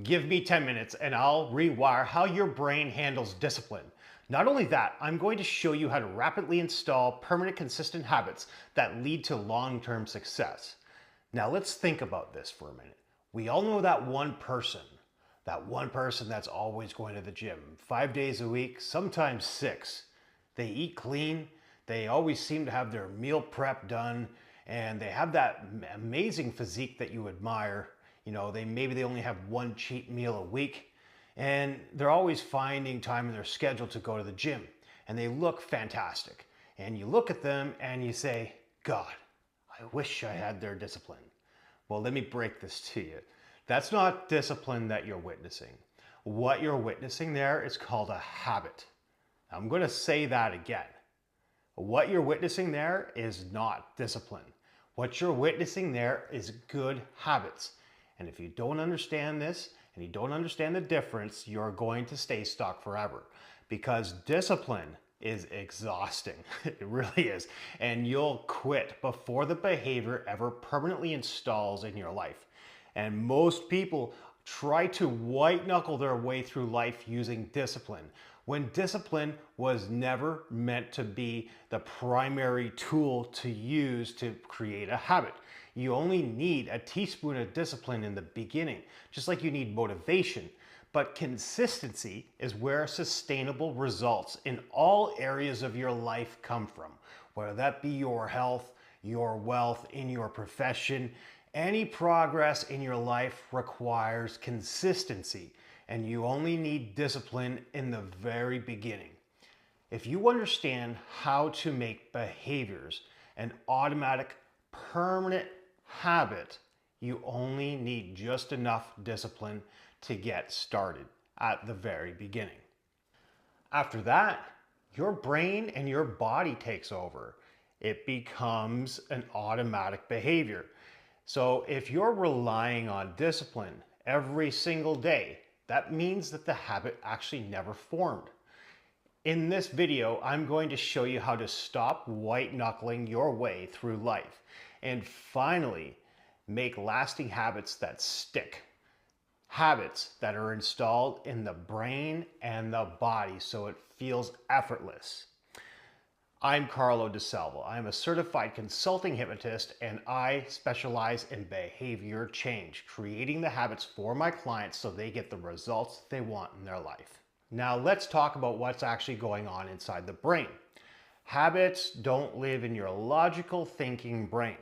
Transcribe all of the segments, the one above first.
Give me 10 minutes and I'll rewire how your brain handles discipline. Not only that, I'm going to show you how to rapidly install permanent consistent habits that lead to long-term success. Now let's think about this for a minute. We all know that one person that's always going to the gym 5 days a week, sometimes 6. They eat clean, they always seem to have their meal prep done, and they have that amazing physique that you admire. You know, maybe they only have one cheat meal a week, and they're always finding time in their schedule to go to the gym, and they look fantastic. And you look at them and you say, God, I wish I had their discipline. Well, let me break this to you. That's not discipline that you're witnessing. What you're witnessing there is called a habit. I'm going to say that again. What you're witnessing there is not discipline. What you're witnessing there is good habits. And if you don't understand this and you don't understand the difference, you're going to stay stuck forever, because discipline is exhausting. It really is. And you'll quit before the behavior ever permanently installs in your life. And most people try to white knuckle their way through life using discipline, when discipline was never meant to be the primary tool to use to create a habit. You only need a teaspoon of discipline in the beginning, just like you need motivation. But consistency is where sustainable results in all areas of your life come from, whether that be your health, your wealth, in your profession. Any progress in your life requires consistency, and you only need discipline in the very beginning. If you understand how to make behaviors an automatic, permanent habit, you only need just enough discipline to get started at the very beginning. After that, your brain and your body takes over. It becomes an automatic behavior. So if you're relying on discipline every single day, that means that the habit actually never formed. In this video, I'm going to show you how to stop white knuckling your way through life and finally make lasting habits that stick. Habits that are installed in the brain and the body so it feels effortless. I'm Carlo DeSalvo. I'm a certified consulting hypnotist, and I specialize in behavior change, creating the habits for my clients so they get the results they want in their life. Now let's talk about what's actually going on inside the brain. Habits don't live in your logical thinking brain.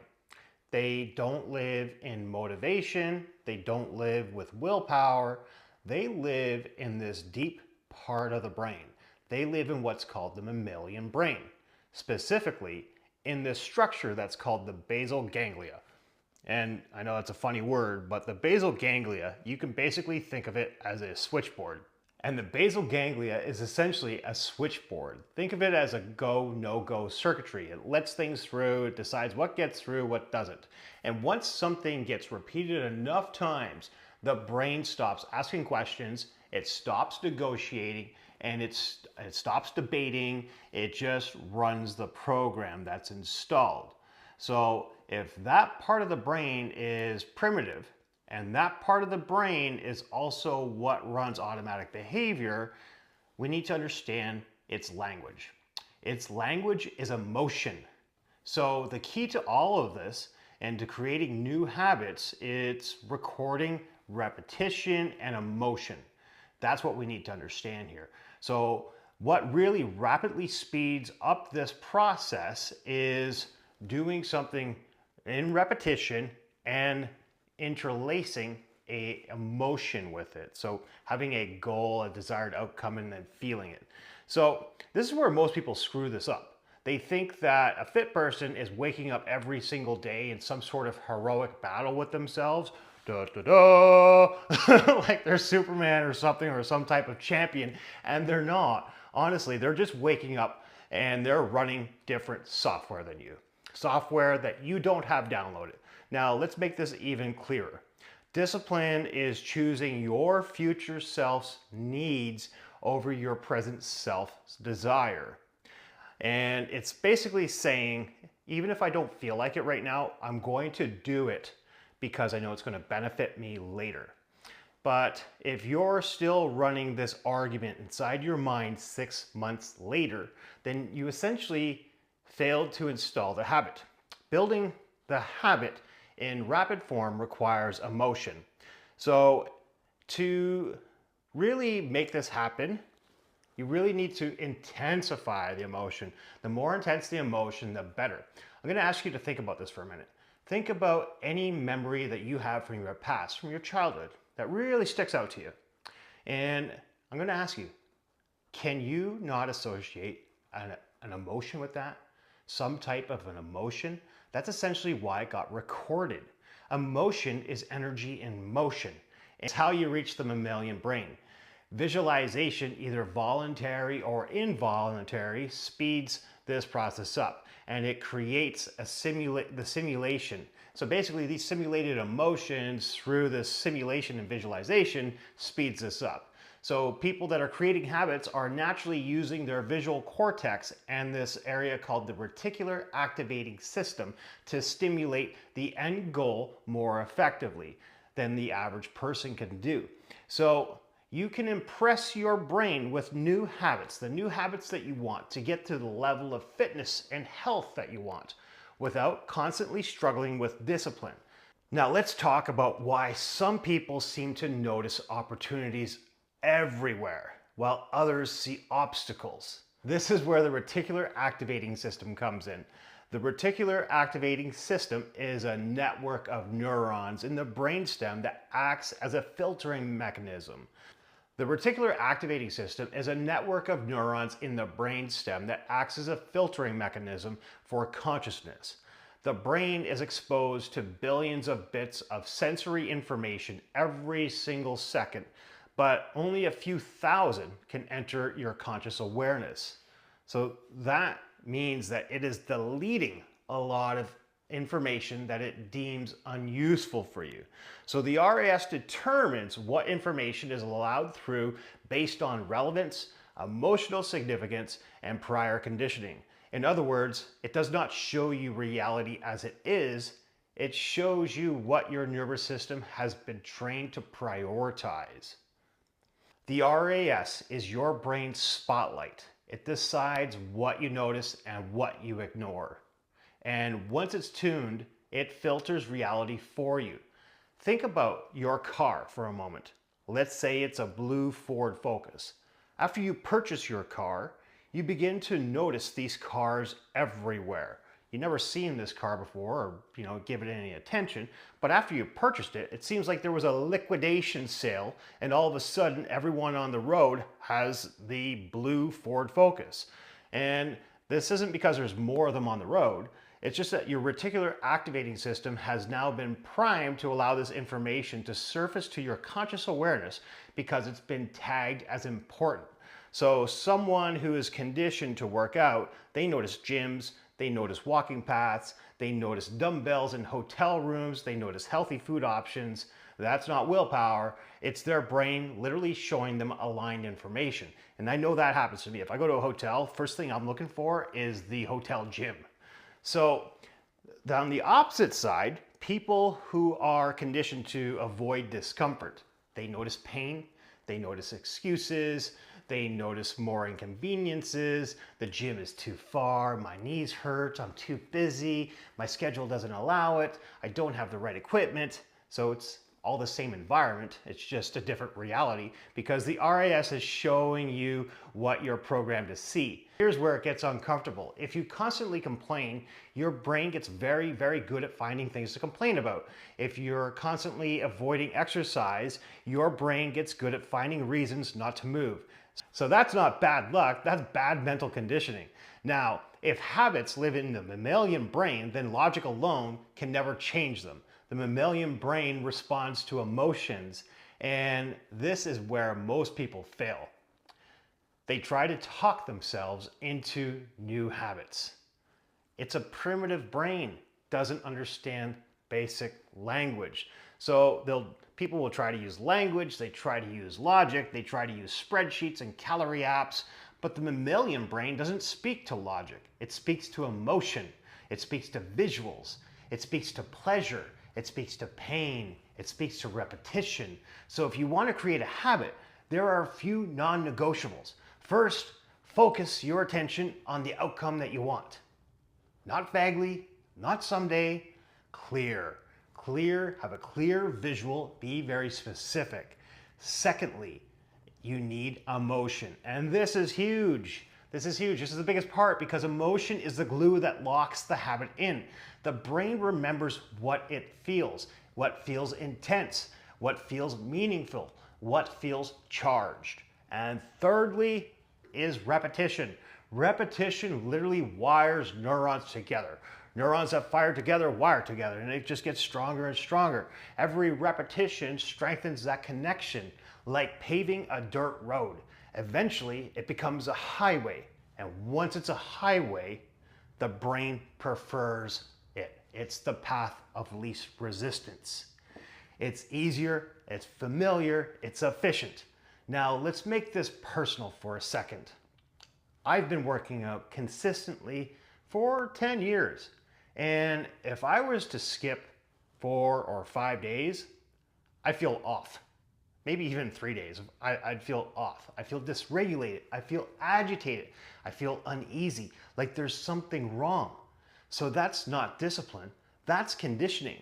They don't live in motivation. They don't live with willpower. They live in this deep part of the brain. They live in what's called the mammalian brain. Specifically in this structure that's called the basal ganglia. And I know that's a funny word, but the basal ganglia, you can basically think of it as a switchboard. And the basal ganglia is essentially a switchboard. Think of it as a go, no-go circuitry. It lets things through, it decides what gets through, what doesn't. And once something gets repeated enough times, the brain stops asking questions, it stops negotiating, and it stops debating. It just runs the program that's installed. So if that part of the brain is primitive, and that part of the brain is also what runs automatic behavior, we need to understand its language. Its language is emotion. So the key to all of this and to creating new habits, it's recording, repetition, and emotion. That's what we need to understand here. So what really rapidly speeds up this process is doing something in repetition and interlacing an emotion with it. So having a goal, a desired outcome, and then feeling it. So this is where most people screw this up. They think that a fit person is waking up every single day in some sort of heroic battle with themselves, like they're Superman or something, or some type of champion, and they're not. Honestly, they're just waking up and they're running different software than you. Software that you don't have downloaded. Now, let's make this even clearer. Discipline is choosing your future self's needs over your present self's desire. And it's basically saying, even if I don't feel like it right now, I'm going to do it because I know it's going to benefit me later. But if you're still running this argument inside your mind 6 months later, then you essentially failed to install the habit. Building the habit in rapid form requires emotion. So to really make this happen, you really need to intensify the emotion. The more intense the emotion, the better. I'm going to ask you to think about this for a minute. Think about any memory that you have from your past, from your childhood, that really sticks out to you. And I'm going to ask you, can you not associate an emotion with that? Some type of an emotion? That's essentially why it got recorded. Emotion is energy in motion. It's how you reach the mammalian brain. Visualization, either voluntary or involuntary, speeds this process up, and it creates the simulation. So basically these simulated emotions through this simulation and visualization speeds this up. So people that are creating habits are naturally using their visual cortex and this area called the reticular activating system to stimulate the end goal more effectively than the average person can do. So you can impress your brain with new habits, the new habits that you want to get to the level of fitness and health that you want without constantly struggling with discipline. Now let's talk about why some people seem to notice opportunities everywhere while others see obstacles. This is where the reticular activating system comes in. The reticular activating system is a network of neurons in the brainstem that acts as a filtering mechanism. The reticular activating system is a network of neurons in the brainstem that acts as a filtering mechanism for consciousness. The brain is exposed to billions of bits of sensory information every single second, but only a few thousand can enter your conscious awareness. So that means that it is deleting a lot of information that it deems unuseful for you. So the RAS determines what information is allowed through based on relevance, emotional significance, and prior conditioning. In other words, it does not show you reality as it is, it shows you what your nervous system has been trained to prioritize. The RAS is your brain's spotlight. It decides what you notice and what you ignore. And once it's tuned, it filters reality for you. Think about your car for a moment. Let's say it's a blue Ford Focus. After you purchase your car, you begin to notice these cars everywhere. You've never seen this car before or give it any attention, but after you purchased it, it seems like there was a liquidation sale and all of a sudden everyone on the road has the blue Ford Focus. And this isn't because there's more of them on the road. It's just that your reticular activating system has now been primed to allow this information to surface to your conscious awareness because it's been tagged as important. So someone who is conditioned to work out, they notice gyms, they notice walking paths, they notice dumbbells in hotel rooms, they notice healthy food options. That's not willpower. It's their brain literally showing them aligned information. And I know that happens to me. If I go to a hotel, first thing I'm looking for is the hotel gym. So on the opposite side, people who are conditioned to avoid discomfort, they notice pain, they notice excuses, they notice more inconveniences, the gym is too far, my knees hurt, I'm too busy, my schedule doesn't allow it, I don't have the right equipment. So it's all the same environment, it's just a different reality because the RAS is showing you what you're programmed to see. Here's where it gets uncomfortable. If you constantly complain, your brain gets very, very good at finding things to complain about. If you're constantly avoiding exercise, your brain gets good at finding reasons not to move. So that's not bad luck, that's bad mental conditioning. Now, if habits live in the mammalian brain, then logic alone can never change them. The mammalian brain responds to emotions, and this is where most people fail. They try to talk themselves into new habits. It's a primitive brain, doesn't understand basic language. So people will try to use language, they try to use logic, they try to use spreadsheets and calorie apps, but the mammalian brain doesn't speak to logic. It speaks to emotion, it speaks to visuals, it speaks to pleasure, it speaks to pain, It speaks to repetition. So if you want to create a habit, there are a few non-negotiables. First, focus your attention on the outcome that you want. Not vaguely, not someday, clear. Clear, have a clear visual, be very specific. Secondly, you need emotion. And this is huge. This is huge. This is the biggest part because emotion is the glue that locks the habit in. The brain remembers what it feels, what feels intense, what feels meaningful, what feels charged. And thirdly is repetition. Repetition literally wires neurons together. Neurons that fire together wire together, and it just gets stronger and stronger. Every repetition strengthens that connection, like paving a dirt road. Eventually, it becomes a highway. And once it's a highway, the brain prefers it. It's the path of least resistance. It's easier, it's familiar, it's efficient. Now, let's make this personal for a second. I've been working out consistently for 10 years. And if I was to skip 4 or 5 days, I feel off. Maybe even 3 days, I'd feel off. I feel dysregulated. I feel agitated. I feel uneasy, like there's something wrong. So that's not discipline, that's conditioning.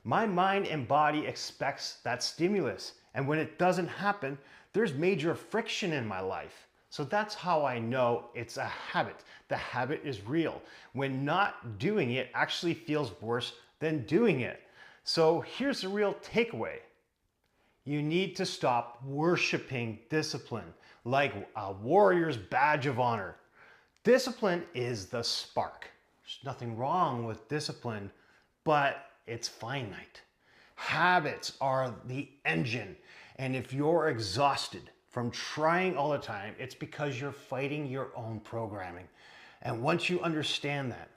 My mind and body expects that stimulus. And when it doesn't happen, there's major friction in my life. So that's how I know it's a habit. The habit is real. When not doing it actually feels worse than doing it. So here's the real takeaway. You need to stop worshiping discipline like a warrior's badge of honor. Discipline is the spark. There's nothing wrong with discipline, but it's finite. Habits are the engine. And if you're exhausted from trying all the time, it's because you're fighting your own programming. And once you understand that,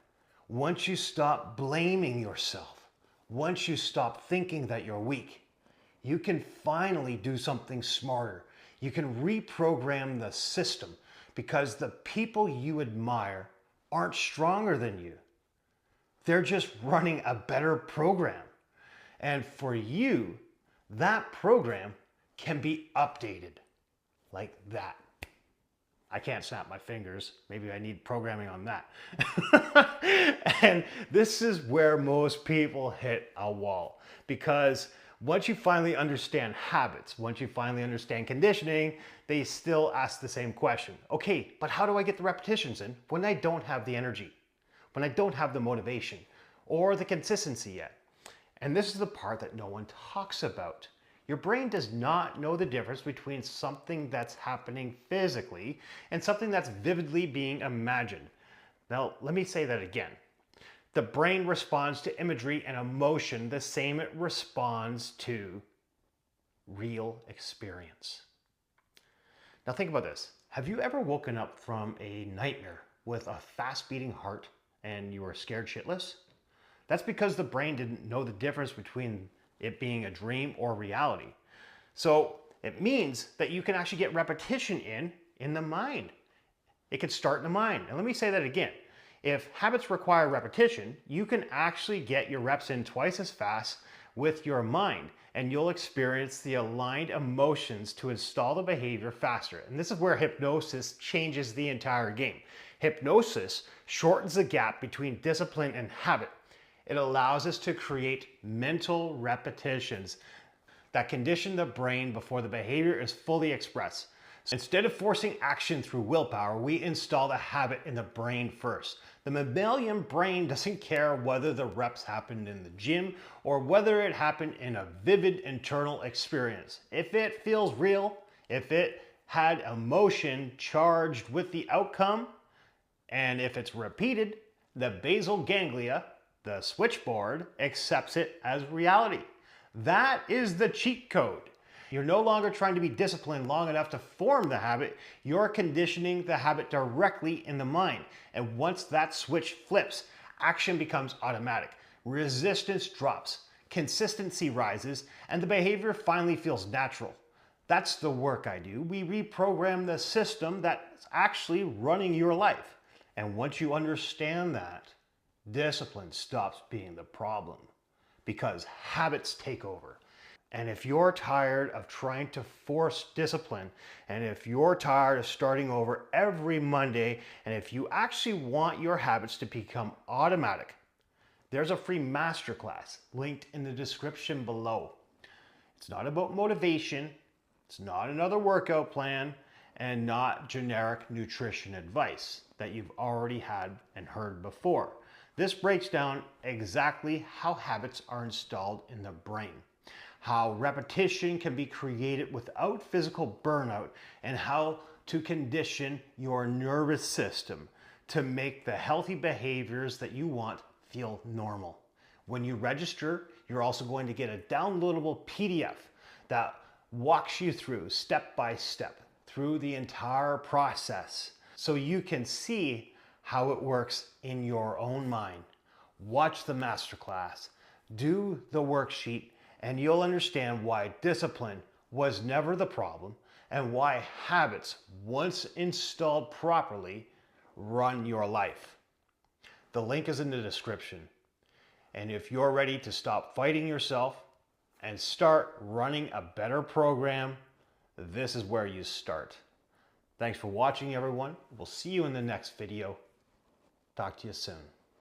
once you stop blaming yourself, once you stop thinking that you're weak, you can finally do something smarter. You can reprogram the system because the people you admire aren't stronger than you. They're just running a better program. And for you, that program can be updated like that. I can't snap my fingers. Maybe I need programming on that. And this is where most people hit a wall because once you finally understand habits, once you finally understand conditioning, they still ask the same question. Okay, but how do I get the repetitions in when I don't have the energy, when I don't have the motivation or the consistency yet? And this is the part that no one talks about. Your brain does not know the difference between something that's happening physically and something that's vividly being imagined. Now, let me say that again. The brain responds to imagery and emotion the same it responds to real experience. Now think about this. Have you ever woken up from a nightmare with a fast beating heart and you were scared shitless? That's because the brain didn't know the difference between it being a dream or reality. So it means that you can actually get repetition in the mind. It can start in the mind. And let me say that again. If habits require repetition, you can actually get your reps in twice as fast with your mind, and you'll experience the aligned emotions to install the behavior faster. And this is where hypnosis changes the entire game. Hypnosis shortens the gap between discipline and habit. It allows us to create mental repetitions that condition the brain before the behavior is fully expressed. So instead of forcing action through willpower, we install the habit in the brain first. The mammalian brain doesn't care whether the reps happened in the gym or whether it happened in a vivid internal experience. If it feels real, if it had emotion charged with the outcome, and if it's repeated, the basal ganglia, the switchboard, accepts it as reality. That is the cheat code. You're no longer trying to be disciplined long enough to form the habit. You're conditioning the habit directly in the mind. And once that switch flips, action becomes automatic. Resistance drops, consistency rises, and the behavior finally feels natural. That's the work I do. We reprogram the system that's actually running your life. And once you understand that, discipline stops being the problem because habits take over. And if you're tired of trying to force discipline, and if you're tired of starting over every Monday, and if you actually want your habits to become automatic, there's a free masterclass linked in the description below. It's not about motivation, it's not another workout plan, and not generic nutrition advice that you've already had and heard before. This breaks down exactly how habits are installed in the brain, how repetition can be created without physical burnout, and how to condition your nervous system to make the healthy behaviors that you want feel normal. When you register, you're also going to get a downloadable PDF that walks you through step by step through the entire process so you can see how it works in your own mind. Watch the masterclass, do the worksheet, and you'll understand why discipline was never the problem and why habits, once installed properly, run your life. The link is in the description. And if you're ready to stop fighting yourself and start running a better program, this is where you start. Thanks for watching, everyone. We'll see you in the next video. Talk to you soon.